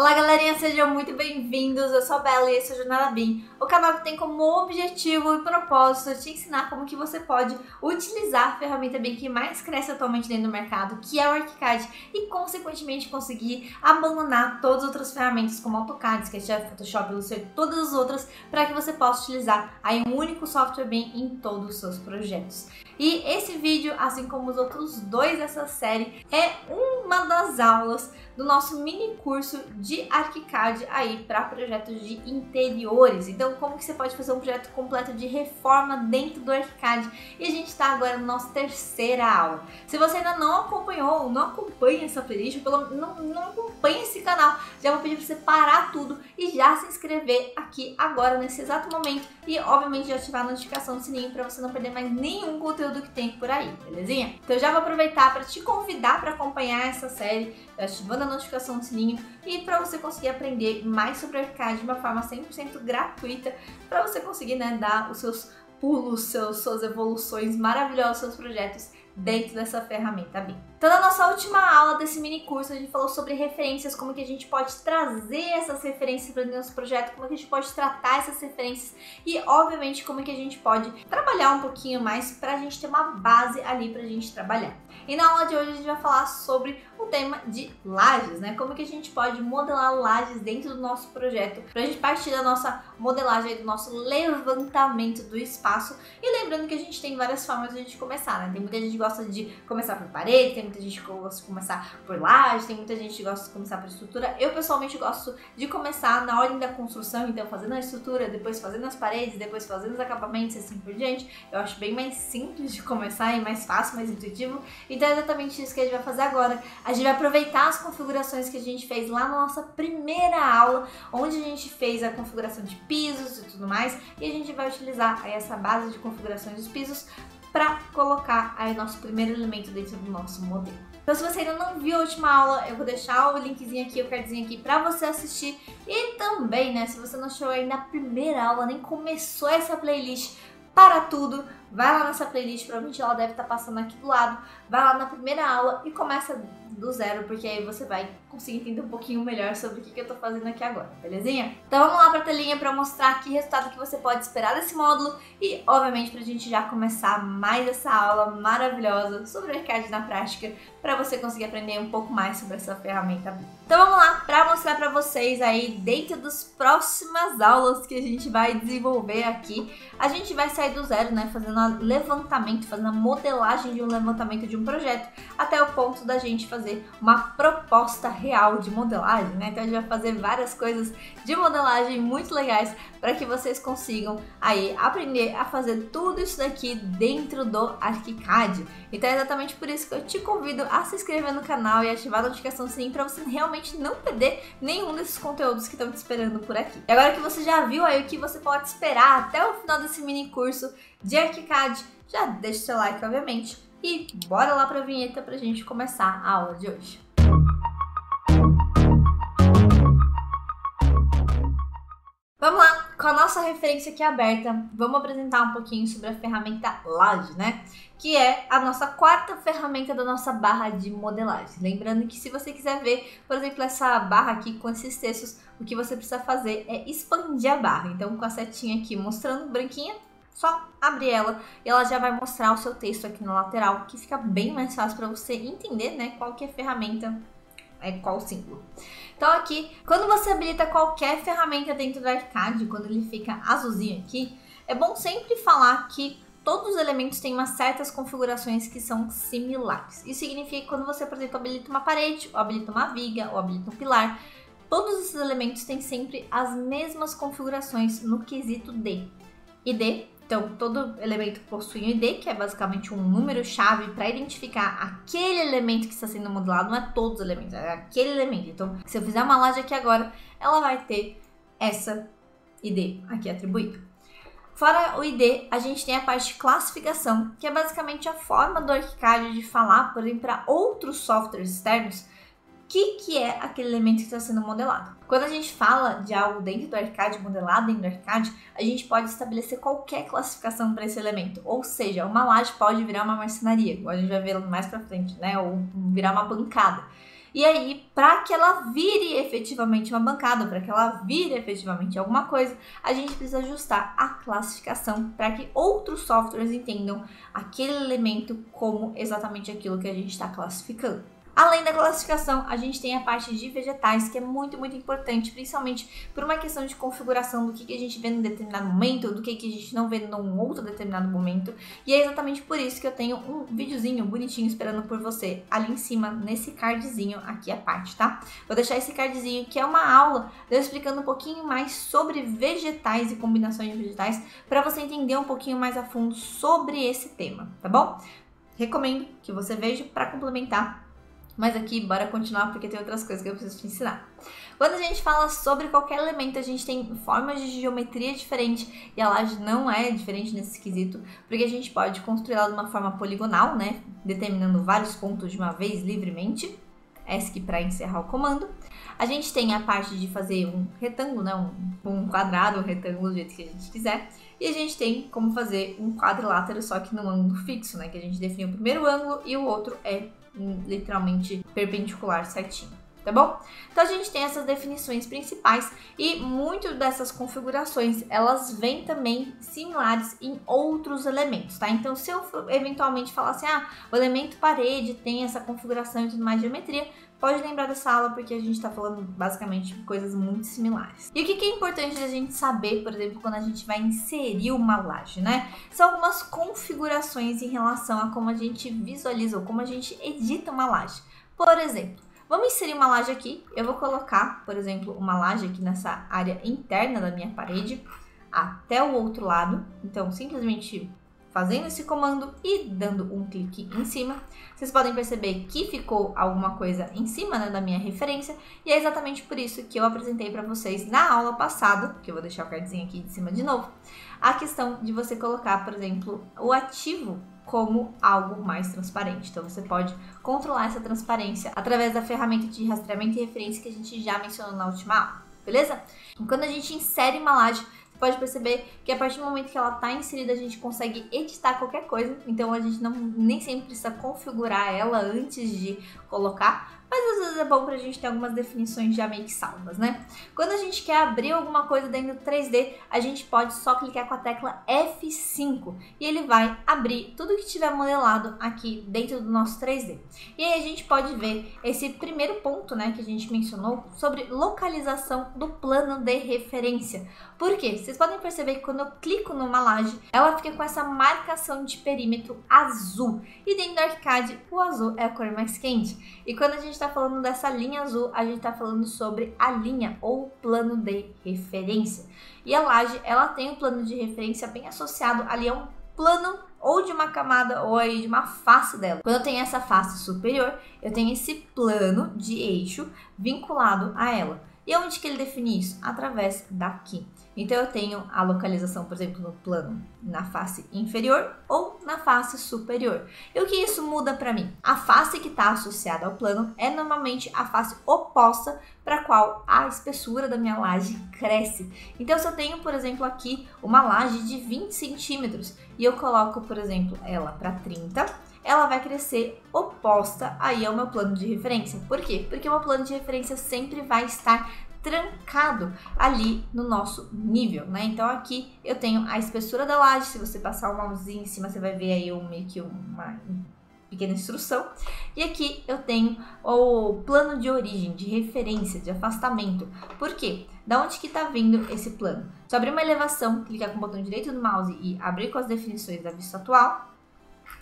Olá galerinha, sejam muito bem-vindos, eu sou a Bela e esse é o Jornada BIM, o canal que tem como objetivo e propósito te ensinar como que você pode utilizar a ferramenta BIM que mais cresce atualmente dentro do mercado, que é o ArchiCAD, e consequentemente conseguir abandonar todas as outras ferramentas como AutoCAD, SketchUp, Photoshop, Illustrator, todas as outras, para que você possa utilizar aí um único software BIM em todos os seus projetos. E esse vídeo, assim como os outros dois dessa série, é uma das aulas do nosso mini curso de ArchiCAD aí para projetos de interiores. Então, como que você pode fazer um projeto completo de reforma dentro do ArchiCAD? E a gente está agora na nossa terceira aula. Se você ainda não acompanhou, não acompanha essa playlist, não acompanha esse canal, já vou pedir para você parar tudo e já se inscrever aqui agora, nesse exato momento, e obviamente já ativar a notificação do sininho para você não perder mais nenhum conteúdo que tem por aí, belezinha? Então eu já vou aproveitar para te convidar para acompanhar essa série, ativando a notificação do sininho, e para você conseguir aprender mais sobre o ArchiCAD de uma forma 100% gratuita, para você conseguir, né, dar os seus pulos, suas evoluções maravilhosas, seus projetos dentro dessa ferramenta BIM. Então, na nossa última aula desse mini curso, a gente falou sobre referências, como que a gente pode trazer essas referências para o nosso projeto, como que a gente pode tratar essas referências e, obviamente, como que a gente pode trabalhar um pouquinho mais para a gente ter uma base ali para a gente trabalhar. E na aula de hoje a gente vai falar sobre o tema de lajes, né? Como que a gente pode modelar lajes dentro do nosso projeto, para a gente partir da nossa modelagem, do nosso levantamento do espaço. E lembrando que a gente tem várias formas de a gente começar, né? Tem muita gente que gosta de começar por parede, tem muita gente que gosta de começar por laje, tem muita gente que gosta de começar por estrutura. Eu pessoalmente gosto de começar na ordem da construção, então fazendo a estrutura, depois fazendo as paredes, depois fazendo os acabamentos e assim por diante. Eu acho bem mais simples de começar e mais fácil, mais intuitivo. Então é exatamente isso que a gente vai fazer agora. A gente vai aproveitar as configurações que a gente fez lá na nossa primeira aula, onde a gente fez a configuração de pisos e tudo mais, e a gente vai utilizar aí essa base de configurações dos pisos para colocar aí nosso primeiro elemento dentro do nosso modelo. Então, se você ainda não viu a última aula, eu vou deixar o linkzinho aqui, o cardzinho aqui para você assistir. E também, né, se você não achou ainda a primeira aula, nem começou essa playlist, para tudo, vai lá nessa playlist, provavelmente ela deve estar passando aqui do lado, vai lá na primeira aula e começa do zero, porque aí você vai conseguir entender um pouquinho melhor sobre o que eu tô fazendo aqui agora, belezinha? Então vamos lá pra telinha para mostrar que resultado que você pode esperar desse módulo e, obviamente, pra gente já começar mais essa aula maravilhosa sobre o ArchiCAD na prática, para você conseguir aprender um pouco mais sobre essa ferramenta. Então vamos lá para mostrar para vocês aí, dentro das próximas aulas que a gente vai desenvolver aqui, a gente vai sair do zero, né, fazendo um levantamento, fazendo a modelagem de um levantamento de um projeto, até o ponto da gente fazer uma proposta real de modelagem, né? Então a gente vai fazer várias coisas de modelagem muito legais para que vocês consigam aí aprender a fazer tudo isso daqui dentro do ArchiCAD. Então é exatamente por isso que eu te convido a se inscrever no canal e ativar a notificação do sininho para você realmente não perder nenhum desses conteúdos que estão te esperando por aqui. E agora que você já viu aí o que você pode esperar até o final desse mini curso de ArchiCAD, já deixa o seu like, obviamente, e bora lá para a vinheta para a gente começar a aula de hoje. Vamos lá, com a nossa referência aqui aberta, vamos apresentar um pouquinho sobre a ferramenta Laje, né? Que é a nossa quarta ferramenta da nossa barra de modelagem. Lembrando que se você quiser ver, por exemplo, essa barra aqui com esses textos, o que você precisa fazer é expandir a barra. Então, com a setinha aqui mostrando branquinha, só abrir ela e ela já vai mostrar o seu texto aqui na lateral, que fica bem mais fácil para você entender, né, qual que é a ferramenta, qual o símbolo. Então aqui, quando você habilita qualquer ferramenta dentro do ArchiCAD, quando ele fica azulzinho aqui, é bom sempre falar que todos os elementos têm umas certas configurações que são similares. Isso significa que quando você, por exemplo, habilita uma parede, ou habilita uma viga, ou habilita um pilar, todos esses elementos têm sempre as mesmas configurações no quesito de ID. Então, todo elemento possui um ID, que é basicamente um número-chave para identificar aquele elemento que está sendo modelado. Não é todos os elementos, é aquele elemento. Então, se eu fizer uma laje aqui agora, ela vai ter essa ID aqui atribuída. Fora o ID, a gente tem a parte de classificação, que é basicamente a forma do ArchiCAD de falar, por exemplo, para outros softwares externos, que é aquele elemento que está sendo modelado. Quando a gente fala de algo dentro do ArchiCAD, modelado dentro do ArchiCAD, a gente pode estabelecer qualquer classificação para esse elemento. Ou seja, uma laje pode virar uma marcenaria, igual a gente vai ver mais para frente, né? Ou virar uma bancada. E aí, para que ela vire efetivamente uma bancada, para que ela vire efetivamente alguma coisa, a gente precisa ajustar a classificação para que outros softwares entendam aquele elemento como exatamente aquilo que a gente está classificando. Além da classificação, a gente tem a parte de vegetais, que é muito importante, principalmente por uma questão de configuração do que a gente vê num determinado momento, do que a gente não vê num outro determinado momento. E é exatamente por isso que eu tenho um videozinho bonitinho esperando por você ali em cima, nesse cardzinho aqui à parte, tá? Vou deixar esse cardzinho, que é uma aula eu explicando um pouquinho mais sobre vegetais e combinações de vegetais, para você entender um pouquinho mais a fundo sobre esse tema, tá bom? Recomendo que você veja para complementar. Mas aqui, bora continuar, porque tem outras coisas que eu preciso te ensinar. Quando a gente fala sobre qualquer elemento, a gente tem formas de geometria diferentes, e a laje não é diferente nesse quesito, porque a gente pode construir ela de uma forma poligonal, né, determinando vários pontos de uma vez livremente, ESC para encerrar o comando. A gente tem a parte de fazer um retângulo, né, um quadrado, um retângulo, do jeito que a gente quiser. E a gente tem como fazer um quadrilátero, só que num ângulo fixo, né, que a gente define o primeiro ângulo e o outro é literalmente perpendicular certinho, tá bom? Então a gente tem essas definições principais e muito dessas configurações, elas vêm também similares em outros elementos, tá? Então se eu eventualmente falar assim, o elemento parede tem essa configuração e tudo mais de geometria, pode lembrar dessa aula, porque a gente está falando basicamente de coisas muito similares. E o que é importante a gente saber, por exemplo, quando a gente vai inserir uma laje, né? São algumas configurações em relação a como a gente visualiza ou como a gente edita uma laje. Por exemplo, vamos inserir uma laje aqui. Eu vou colocar, por exemplo, uma laje aqui nessa área interna da minha parede até o outro lado. Então, simplesmente fazendo esse comando e dando um clique em cima, vocês podem perceber que ficou alguma coisa em cima, né, da minha referência, e é exatamente por isso que eu apresentei para vocês na aula passada, que eu vou deixar o cardzinho aqui de cima de novo, a questão de você colocar, por exemplo, o ativo como algo mais transparente. Então você pode controlar essa transparência através da ferramenta de rastreamento e referência que a gente já mencionou na última aula, beleza? E quando a gente insere uma laje, pode perceber que a partir do momento que ela está inserida, a gente consegue editar qualquer coisa, então a gente nem sempre precisa configurar ela antes de colocar, mas às vezes é bom pra gente ter algumas definições já meio que salvas, né? Quando a gente quer abrir alguma coisa dentro do 3D, a gente pode só clicar com a tecla F5 e ele vai abrir tudo que tiver modelado aqui dentro do nosso 3D. E aí a gente pode ver esse primeiro ponto, né, que a gente mencionou sobre localização do plano de referência. Por quê? Vocês podem perceber que quando eu clico numa laje, ela fica com essa marcação de perímetro azul. E dentro do ArchiCAD, o azul é a cor mais quente. E quando a gente está falando dessa linha azul, a gente está falando sobre a linha ou plano de referência. E a laje, ela tem um plano de referência bem associado ali a um plano ou de uma camada ou aí de uma face dela. Quando eu tenho essa face superior, eu tenho esse plano de eixo vinculado a ela. E onde que ele define isso? Através daqui. Então eu tenho a localização, por exemplo, no plano na face inferior ou na face superior. E o que isso muda para mim? A face que está associada ao plano é normalmente a face oposta para a qual a espessura da minha laje cresce. Então se eu tenho, por exemplo, aqui uma laje de 20 centímetros e eu coloco, por exemplo, ela para 30, ela vai crescer oposta aí ao meu plano de referência. Por quê? Porque o meu plano de referência sempre vai estar trancado ali no nosso nível, né? Então aqui eu tenho a espessura da laje. Se você passar o mousezinho em cima, você vai ver aí meio que uma pequena instrução. E aqui eu tenho o plano de origem, de referência, de afastamento. Por quê? Da onde que tá vindo esse plano? Se eu abrir uma elevação, clicar com o botão direito do mouse e abrir com as definições da vista atual,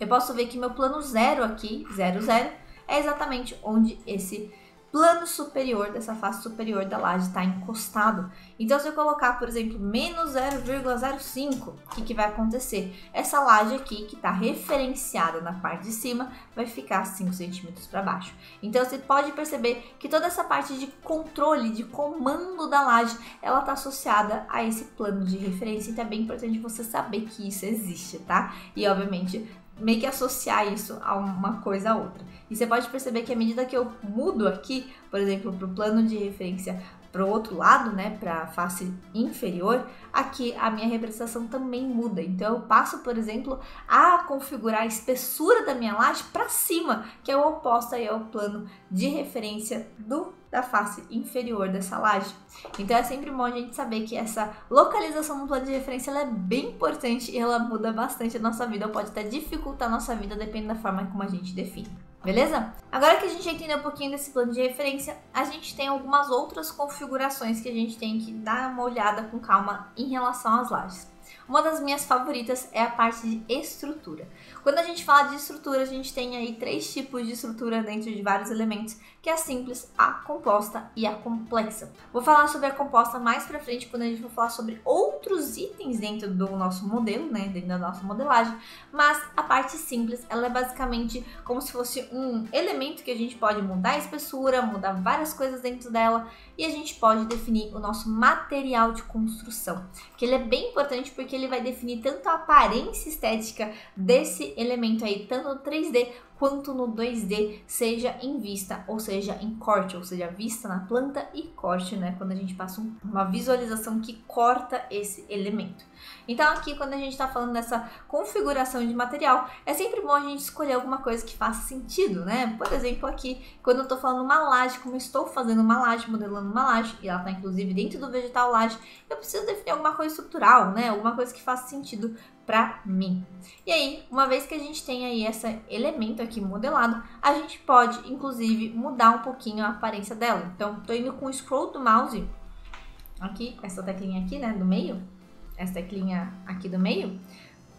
eu posso ver que meu plano 0 aqui, 0, 0, é exatamente onde esse plano superior, dessa face superior da laje está encostado. Então, se eu colocar, por exemplo, menos 0,05, o que vai acontecer? Essa laje aqui, que está referenciada na parte de cima, vai ficar 5 centímetros para baixo. Então, você pode perceber que toda essa parte de controle, de comando da laje, ela está associada a esse plano de referência. Então, é bem importante você saber que isso existe, tá? E, obviamente, meio que associar isso a uma coisa a outra. E você pode perceber que à medida que eu mudo aqui, por exemplo, para o plano de referência para o outro lado, né, para a face inferior, aqui a minha representação também muda. Então eu passo, por exemplo, a configurar a espessura da minha laje para cima, que é o oposto aí ao plano de referência da face inferior dessa laje. Então é sempre bom a gente saber que essa localização no plano de referência ela é bem importante e ela muda bastante a nossa vida, ou pode até dificultar a nossa vida, dependendo da forma como a gente define. Beleza? Agora que a gente já entendeu um pouquinho desse plano de referência, a gente tem algumas outras configurações que a gente tem que dar uma olhada com calma em relação às lajes. Uma das minhas favoritas é a parte de estrutura. Quando a gente fala de estrutura, a gente tem aí 3 tipos de estrutura dentro de vários elementos, que é a simples, a composta e a complexa. Vou falar sobre a composta mais pra frente, quando a gente for falar sobre outros itens dentro do nosso modelo, né, dentro da nossa modelagem, mas a parte simples, ela é basicamente como se fosse um elemento que a gente pode mudar a espessura, mudar várias coisas dentro dela, e a gente pode definir o nosso material de construção, que ele é bem importante porque ele vai definir tanto a aparência estética desse elemento aí, tanto no 3D quanto no 2D, seja em vista ou seja em corte, ou seja, vista na planta e corte, né, quando a gente passa uma visualização que corta esse elemento. Então aqui, quando a gente está falando dessa configuração de material, é sempre bom a gente escolher alguma coisa que faça sentido, né? Por exemplo, aqui, quando eu estou falando uma laje, como eu estou fazendo uma laje, modelando uma laje, e ela está inclusive dentro do vegetal laje, eu preciso definir alguma coisa estrutural, né? Alguma coisa que faça sentido para mim. E aí, uma vez que a gente tem aí esse elemento aqui modelado, a gente pode, inclusive, mudar um pouquinho a aparência dela. Então, estou indo com o scroll do mouse, aqui, essa teclinha aqui, né, do meio, essa teclinha aqui do meio,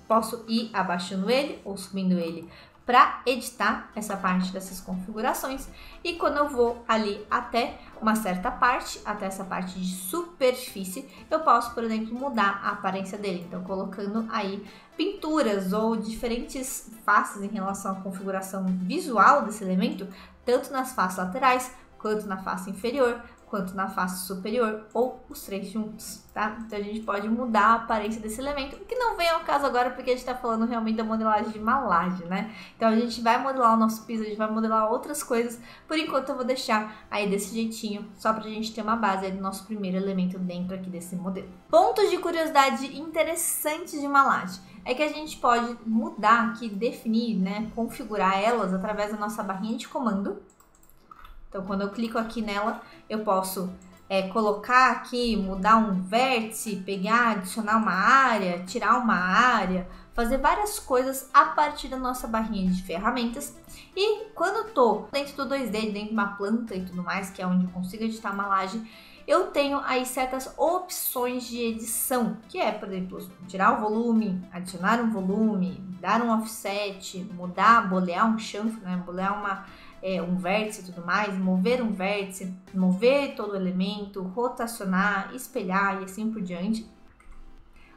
posso ir abaixando ele ou subindo ele para editar essa parte dessas configurações, e quando eu vou ali até uma certa parte, até essa parte de superfície, eu posso, por exemplo, mudar a aparência dele, então colocando aí pinturas ou diferentes faces em relação à configuração visual desse elemento, tanto nas faces laterais, quanto na face inferior, quanto na face superior, ou os 3 juntos, tá? Então a gente pode mudar a aparência desse elemento, o que não vem ao caso agora, porque a gente tá falando realmente da modelagem de uma laje, né? Então a gente vai modelar o nosso piso, a gente vai modelar outras coisas, por enquanto eu vou deixar aí desse jeitinho, só pra gente ter uma base aí do nosso primeiro elemento dentro aqui desse modelo. Pontos de curiosidade interessantes de uma laje é que a gente pode mudar aqui, definir, né, configurar elas através da nossa barrinha de comando. Então, quando eu clico aqui nela, eu posso colocar aqui, mudar um vértice, pegar, adicionar uma área, tirar uma área, fazer várias coisas a partir da nossa barrinha de ferramentas. E quando eu tô dentro do 2D, dentro de uma planta e tudo mais, que é onde eu consigo editar uma laje, eu tenho aí certas opções de edição, que é, por exemplo, tirar o volume, adicionar um volume, dar um offset, mudar, bolear um chanfro, né, bolear um vértice e tudo mais, mover um vértice, mover todo o elemento, rotacionar, espelhar e assim por diante.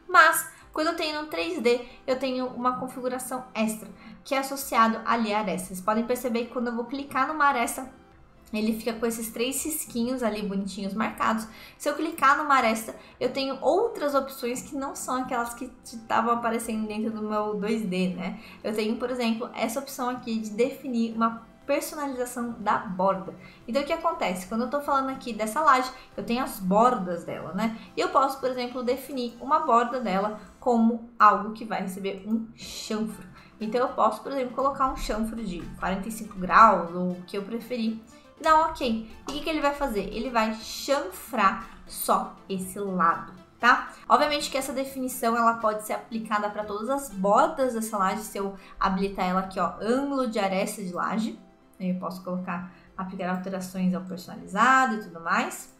Mas, quando eu tenho no 3D, eu tenho uma configuração extra, que é associado ali à aresta. Vocês podem perceber que quando eu vou clicar numa aresta, ele fica com esses 3 risquinhos ali bonitinhos marcados. Se eu clicar numa aresta, eu tenho outras opções que não são aquelas que estavam aparecendo dentro do meu 2D, né? Eu tenho, por exemplo, essa opção aqui de definir uma personalização da borda. Então, o que acontece? Quando eu tô falando aqui dessa laje, eu tenho as bordas dela, né? E eu posso, por exemplo, definir uma borda dela como algo que vai receber um chanfro. Então, eu posso, por exemplo, colocar um chanfro de 45 graus ou o que eu preferir. E dar um ok. E o que ele vai fazer? Ele vai chanfrar só esse lado, tá? Obviamente que essa definição ela pode ser aplicada para todas as bordas dessa laje, se eu habilitar ela aqui, ó, ângulo de aresta de laje. Eu posso aplicar alterações ao personalizado e tudo mais.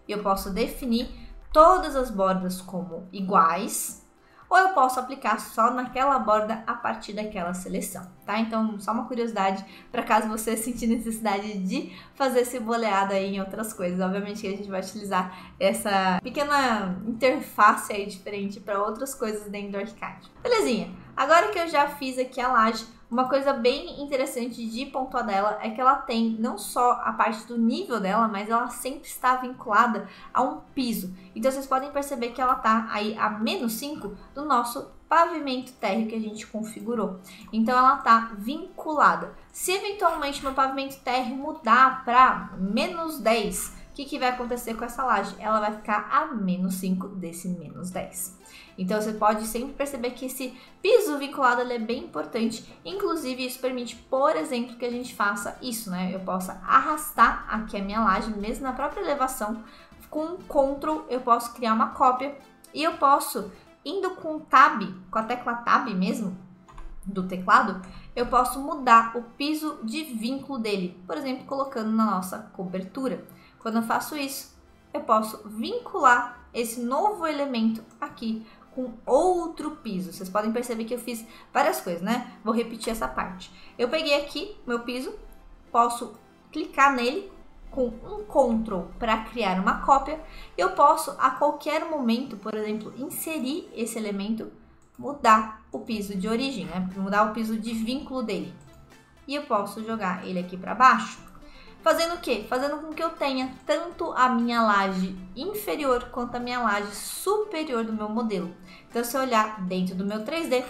Eu posso definir todas as bordas como iguais, ou eu posso aplicar só naquela borda a partir daquela seleção, tá? Então, só uma curiosidade para caso você sentir necessidade de fazer esse boleado aí em outras coisas. Obviamente que a gente vai utilizar essa pequena interface aí diferente para outras coisas dentro do ArchiCAD. Belezinha? Agora que eu já fiz aqui a laje, uma coisa bem interessante de pontuar dela é que ela tem não só a parte do nível dela, mas ela sempre está vinculada a um piso. Então vocês podem perceber que ela está aí a -5 do nosso pavimento térreo que a gente configurou. Então ela está vinculada. Se eventualmente meu pavimento térreo mudar para -10, o que vai acontecer com essa laje? Ela vai ficar a menos 5 desse menos 10. Então você pode sempre perceber que esse piso vinculado ele é bem importante. Inclusive isso permite, por exemplo, que a gente faça isso, né? Eu possa arrastar aqui a minha laje, mesmo na própria elevação. Com Ctrl eu posso criar uma cópia e eu posso, indo com Tab, com a tecla Tab mesmo, do teclado, eu posso mudar o piso de vínculo dele, por exemplo, colocando na nossa cobertura. Quando eu faço isso, eu posso vincular esse novo elemento aqui com outro piso. Vocês podem perceber que eu fiz várias coisas, né? Vou repetir essa parte. Eu peguei aqui meu piso, posso clicar nele com um Ctrl para criar uma cópia. Eu posso a qualquer momento, por exemplo, inserir esse elemento, mudar o piso de origem, né? Mudar o piso de vínculo dele. E eu posso jogar ele aqui para baixo. Fazendo o quê? Fazendo com que eu tenha tanto a minha laje inferior quanto a minha laje superior do meu modelo. Então, se eu olhar dentro do meu 3D,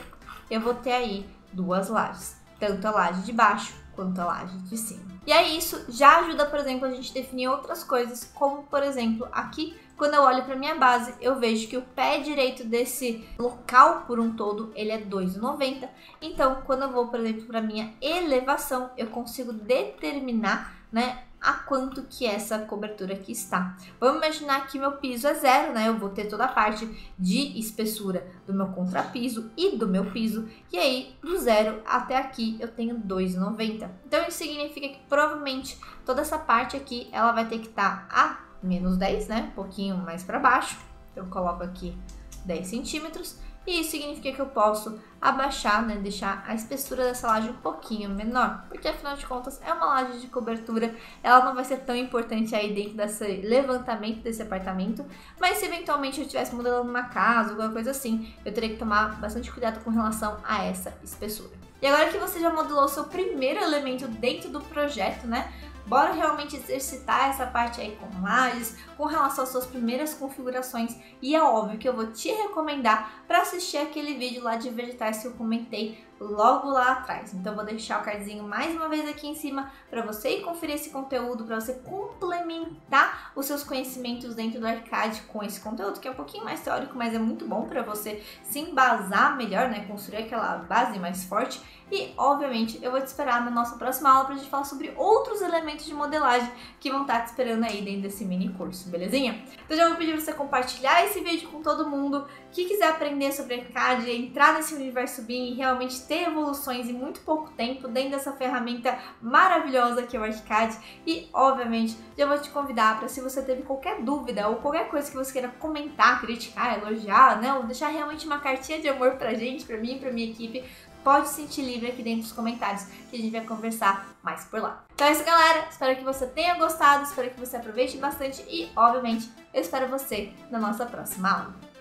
eu vou ter aí duas lajes. Tanto a laje de baixo quanto a laje de cima. E aí isso já ajuda, por exemplo, a gente definir outras coisas, como, por exemplo, aqui, quando eu olho para minha base, eu vejo que o pé direito desse local por um todo, ele é 2,90. Então, quando eu vou, por exemplo, para minha elevação, eu consigo determinar, né, a quanto que essa cobertura aqui está. Vamos imaginar que meu piso é 0, né? Eu vou ter toda a parte de espessura do meu contrapiso e do meu piso. E aí, do 0 até aqui, eu tenho 2,90. Então, isso significa que provavelmente toda essa parte aqui, ela vai ter que estar a menos 10, né? Um pouquinho mais para baixo. Eu coloco aqui 10 centímetros. E isso significa que eu posso abaixar, né, deixar a espessura dessa laje um pouquinho menor, porque afinal de contas é uma laje de cobertura, ela não vai ser tão importante aí dentro desse levantamento desse apartamento, mas se eventualmente eu estivesse modelando uma casa, alguma coisa assim, eu teria que tomar bastante cuidado com relação a essa espessura. E agora que você já modelou o seu primeiro elemento dentro do projeto, né, bora realmente exercitar essa parte aí com lajes, com relação às suas primeiras configurações. E é óbvio que eu vou te recomendar para assistir aquele vídeo lá de vegetais que eu comentei logo lá atrás. Então vou deixar o cardzinho mais uma vez aqui em cima para você ir conferir esse conteúdo, para você complementar os seus conhecimentos dentro do Arcade com esse conteúdo, que é um pouquinho mais teórico, mas é muito bom para você se embasar melhor, né? Construir aquela base mais forte. E, obviamente, eu vou te esperar na nossa próxima aula pra gente falar sobre outros elementos de modelagem que vão estar te esperando aí dentro desse mini curso, belezinha? Então já vou pedir pra você compartilhar esse vídeo com todo mundo que quiser aprender sobre Arcade, entrar nesse universo BIM e realmente ter evoluções em muito pouco tempo dentro dessa ferramenta maravilhosa que é o Arcade. E, obviamente, já vou te convidar para, se você teve qualquer dúvida ou qualquer coisa que você queira comentar, criticar, elogiar, né? Ou deixar realmente uma cartinha de amor pra gente, pra mim, pra minha equipe, pode se sentir livre aqui dentro dos comentários, que a gente vai conversar mais por lá. Então é isso, galera. Espero que você tenha gostado, espero que você aproveite bastante e, obviamente, eu espero você na nossa próxima aula.